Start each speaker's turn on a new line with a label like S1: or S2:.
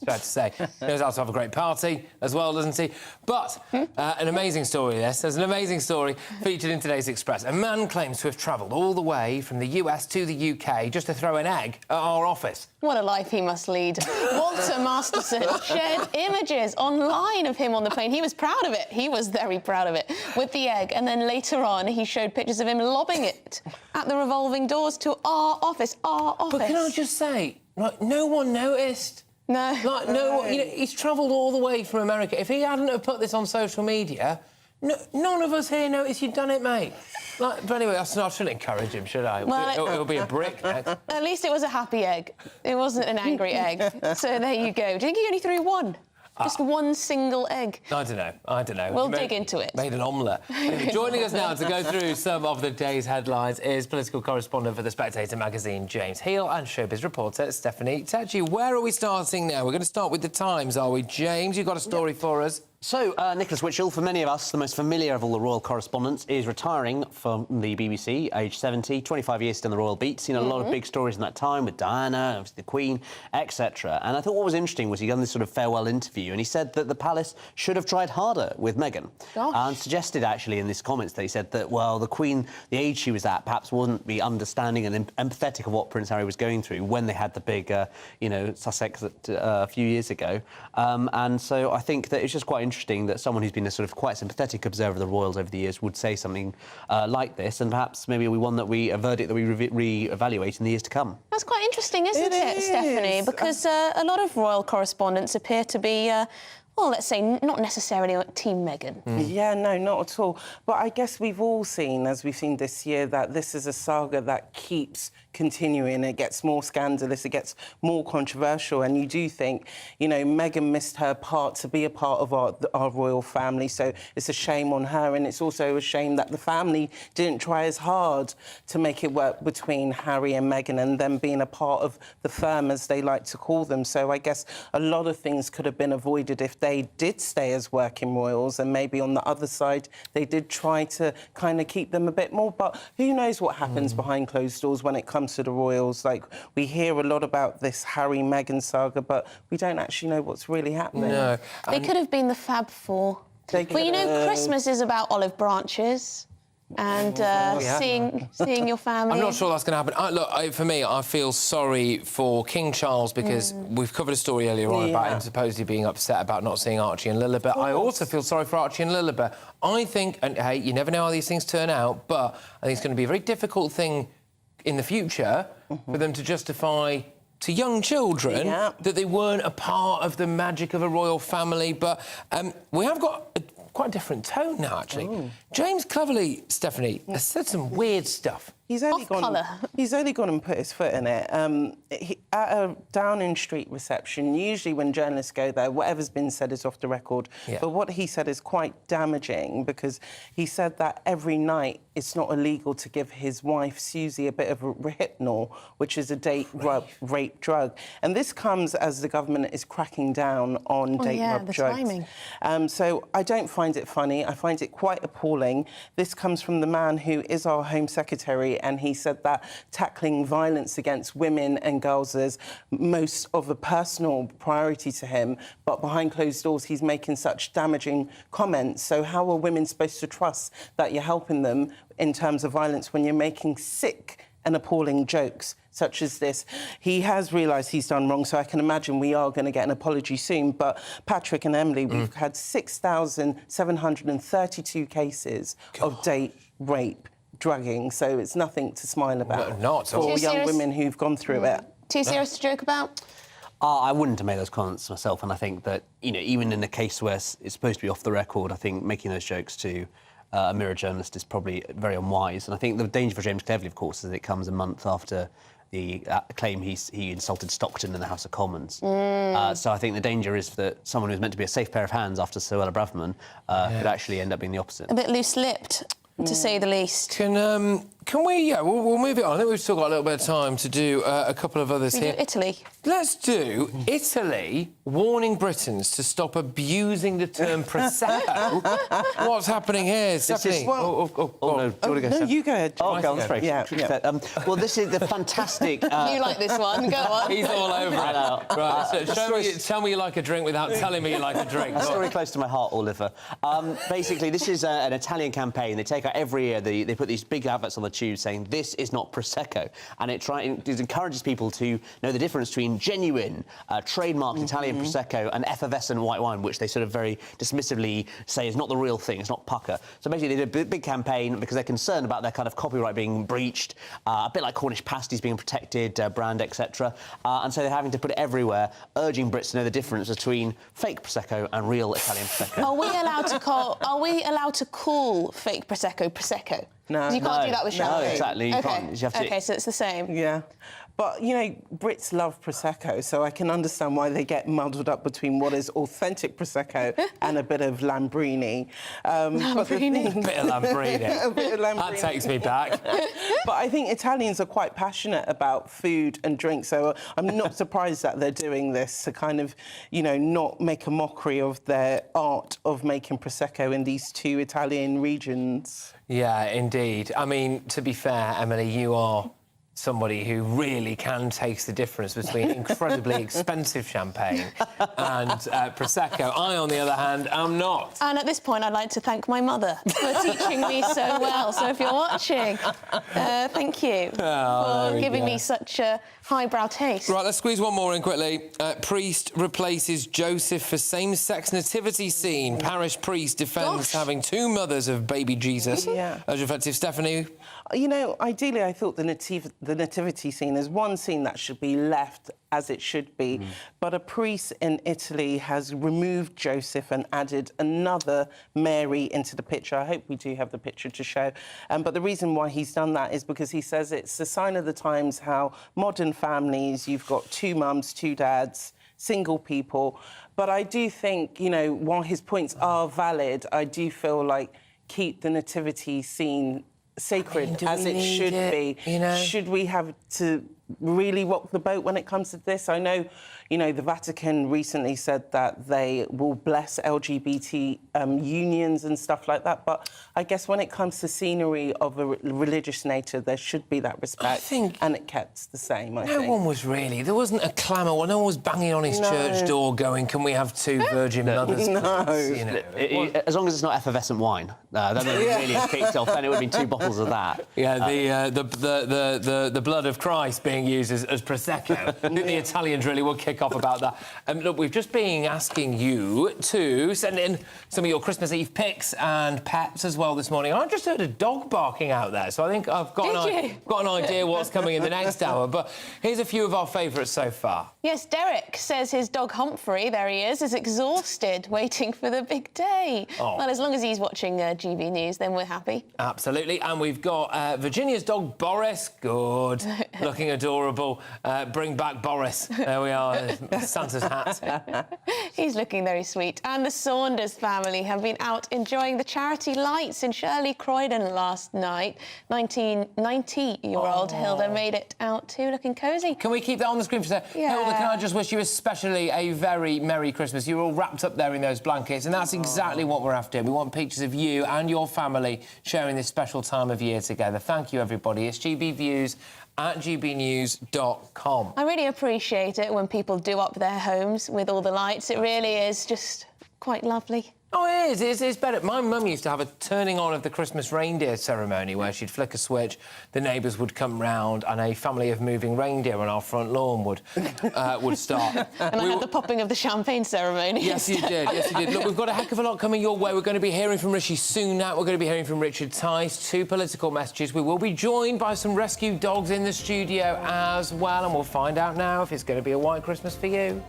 S1: it's fair to say. He knows how to have a great party as well, doesn't he? But an amazing story, this. There's an amazing story featured in today's Express. A man claims to have travelled all the way from the US to the UK just to throw an egg at our office.
S2: What a life he must lead. Walter Masterson shared images online of him on the plane. He was proud of it. He was very proud of it, with the egg. And then later on, he showed pictures of him lobbing it at the revolving doors to our office,
S1: But can I just say, like, no one noticed.
S2: No.
S1: Like, no one, you know, he's travelled all the way from America. If he hadn't have put this on social media, none of us here noticed you'd done it, mate. Like, but anyway, I shouldn't encourage him, should I?
S2: Well,
S1: it'll be a brick next.
S2: At least it was a happy egg. It wasn't an angry egg. So there you go. Do you think he only threw one? Just one single egg?
S1: I don't know.
S2: We'll dig into it.
S1: Made an omelette. Anyway, joining us now to go through some of the day's headlines is political correspondent for The Spectator magazine, James Heal, and showbiz reporter Stephanie Tedgy. Where are we starting now? We're going to start with the Times, are we? James, you've got a story for us?
S3: So, Nicholas Witchell, for many of us, the most familiar of all the royal correspondents, is retiring from the BBC, aged 70, 25 years still in the royal beat. Seen a lot of big stories in that time with Diana, obviously the Queen, etc. And I thought what was interesting was he done this sort of farewell interview, and he said that the palace should have tried harder with Meghan. And suggested, actually, in his comments, that he said that, well, the Queen, the age she was at, perhaps wouldn't be understanding and empathetic of what Prince Harry was going through when they had the big, Sussex a few years ago. And so I think that it's just quite interesting that someone who's been a sort of quite sympathetic observer of the royals over the years would say something like this, and perhaps maybe a verdict that we re-evaluate in the years to come.
S2: That's quite interesting, isn't it, Stephanie? Because a lot of royal correspondents appear to be... well, let's say, not necessarily Team Meghan.
S4: Yeah, no, not at all. But I guess we've all seen, as we've seen this year, that this is a saga that keeps continuing. It gets more scandalous, it gets more controversial, and you do think, you know, Meghan missed her part to be a part of our royal family, so it's a shame on her, and it's also a shame that the family didn't try as hard to make it work between Harry and Meghan and them being a part of the firm, as they like to call them. So I guess a lot of things could have been avoided if they did stay as working royals, and maybe on the other side they did try to kind of keep them a bit more. But who knows what happens behind closed doors when it comes to the royals. Like, we hear a lot about this Harry-Meghan saga, but we don't actually know what's really happening.
S1: No.
S2: They could have been the Fab Four. Well, you know, Christmas is about olive branches and seeing your family.
S1: I'm not sure that's going to happen. Look, for me, I feel sorry for King Charles because we've covered a story earlier on about him supposedly being upset about not seeing Archie and Lilibet. I also feel sorry for Archie and Lilibet. I think, and hey, you never know how these things turn out, but I think it's going to be a very difficult thing in the future for them to justify to young children that they weren't a part of the magic of a royal family. But we have got quite a different tone now, actually. James Cleverly, Stephanie, has said some weird stuff.
S4: He's only gone and put his foot in it. At a Downing Street reception, usually when journalists go there, whatever's been said is off the record. But what he said is quite damaging, because he said that every night it's not illegal to give his wife, Susie, a bit of Rohypnol, which is a rape drug. And this comes as the government is cracking down on rape drugs. Timing. So I don't find it funny. I find it quite appalling. This comes from the man who is our Home Secretary, and he said that tackling violence against women and girls is most of a personal priority to him, but behind closed doors he's making such damaging comments. So how are women supposed to trust that you're helping them in terms of violence when you're making sick and appalling jokes such as this? He has realised he's done wrong, so I can imagine we are going to get an apology soon. But Patrick and Emily, we've had 6,732 cases of date rape, drugging, so it's nothing to smile about for young women who've gone through it.
S2: Too serious to joke about?
S3: I wouldn't have made those comments myself, and I think that, you know, even in a case where it's supposed to be off the record, I think making those jokes to a Mirror journalist is probably very unwise. And I think the danger for James Cleverly, of course, is that it comes a month after the claim he insulted Stockton in the House of Commons. So I think the danger is that someone who's meant to be a safe pair of hands after Suella Braverman could actually end up being the opposite.
S2: A bit loose-lipped, to say the least.
S1: Can Can we? Yeah, we'll move it on. I think we've still got a little bit of time to do a couple of others here.
S2: Do Italy.
S1: Let's do Italy warning Britons to stop abusing the term prosecco. What's happening here, Stephanie?
S3: No, do you want to go?
S4: No,
S3: Seth?
S4: you go ahead.
S3: Oh, okay, that's right.
S4: Yeah.
S3: Well, this is the fantastic.
S2: You like this one? Go on.
S1: He's all over it.
S3: I know.
S1: Right, so tell me you like a drink without telling me you like a drink.
S3: A story close to my heart, Oliver. Basically, this is an Italian campaign. They take out every year. They put these big adverts on the tube saying this is not prosecco, and it encourages people to know the difference between genuine, trademarked Italian prosecco and effervescent white wine, which they sort of very dismissively say is not the real thing. It's not pucker. So basically, they did a big campaign because they're concerned about their kind of copyright being breached, a bit like Cornish pasties being protected, brand, etc. And so they're having to put it everywhere, urging Brits to know the difference between fake prosecco and real Italian prosecco.
S2: Are we allowed to call fake prosecco?
S4: No.
S2: 'Cause you can't do that with champagne.
S3: No, exactly. You
S2: okay.
S3: can't. You have to...
S2: Okay, so it's the same.
S4: Yeah. But, you know, Brits love Prosecco, so I can understand why they get muddled up between what is authentic Prosecco and a bit of Lambrini.
S2: Lambrini.
S1: A bit of Lambrini.
S4: A bit of Lambrini.
S1: That takes me back.
S4: But I think Italians are quite passionate about food and drink, so I'm not surprised that they're doing this to kind of, you know, not make a mockery of their art of making Prosecco in these two Italian regions.
S1: Yeah, indeed. I mean, to be fair, Emily, you are somebody who really can taste the difference between incredibly expensive champagne and Prosecco. I, on the other hand, am not.
S2: And at this point, I'd like to thank my mother for teaching me so well. So if you're watching, thank you for giving me such a highbrow taste.
S1: Right, let's squeeze one more in quickly. Priest replaces Joseph for same-sex nativity scene. Parish priest defends having two mothers of baby Jesus.
S4: Yeah.
S1: As reflective, Stephanie?
S4: You know, ideally, I thought the nativity scene is one scene that should be left as it should be. But a priest in Italy has removed Joseph and added another Mary into the picture. I hope we do have the picture to show. But the reason why he's done that is because he says it's a sign of the times how modern families, you've got two mums, two dads, single people. But I do think, you know, while his points are valid, I do feel like keep the nativity scene sacred as it should be.
S1: You know?
S4: Should we have to really rock the boat when it comes to this? I know, you know, the Vatican recently said that they will bless LGBT unions and stuff like that, but I guess when it comes to scenery of a religious nature, there should be that respect, and it kept the same, I think.
S1: No one was really. There wasn't a clamour. No one was banging on his church door going, can we have two virgin mothers?
S4: No.
S1: You know,
S3: as long as it's not effervescent wine, then it really has kicked off. Then it would have been 2 bottles of that.
S1: Yeah, the blood of Christ being used as Prosecco. I think the Italians really will kick off about that. Look, we've just been asking you to send in some of your Christmas Eve pics and pets as well this morning. I just heard a dog barking out there, so I think I've got an idea what's coming in the next hour. But here's a few of our favourites so far.
S2: Yes, Derek says his dog Humphrey, there he is exhausted, waiting for the big day.
S1: Oh.
S2: Well, as long as he's watching GB News, then we're happy.
S1: Absolutely. And we've got Virginia's dog Boris. Good. Looking adorable. Bring back Boris. There we are. Santa's hat.
S2: He's looking very sweet. And the Saunders family have been out enjoying the charity lights in Shirley Croydon last night. 90-year-old Hilda made it out too, looking cosy.
S1: Can we keep that on the screen for a second?
S2: Yeah.
S1: Hilda, can I just wish you especially a very Merry Christmas. You're all wrapped up there in those blankets, and that's exactly what we're after. We want pictures of you and your family sharing this special time of year together. Thank you, everybody. It's GBViews at gbnews.com.
S2: I really appreciate it when people do up their homes with all the lights. It really is just quite lovely.
S1: Oh, it is. It's better. My mum used to have a turning on of the Christmas reindeer ceremony where she'd flick a switch, the neighbours would come round, and a family of moving reindeer on our front lawn would start.
S2: And I had the popping of the champagne ceremony.
S1: Yes, you did. Yes, you did. Look, we've got a heck of a lot coming your way. We're going to be hearing from Rishi Sunak. We're going to be hearing from Richard Tice. 2 political messages. We will be joined by some rescue dogs in the studio as well, and we'll find out now if it's going to be a white Christmas for you.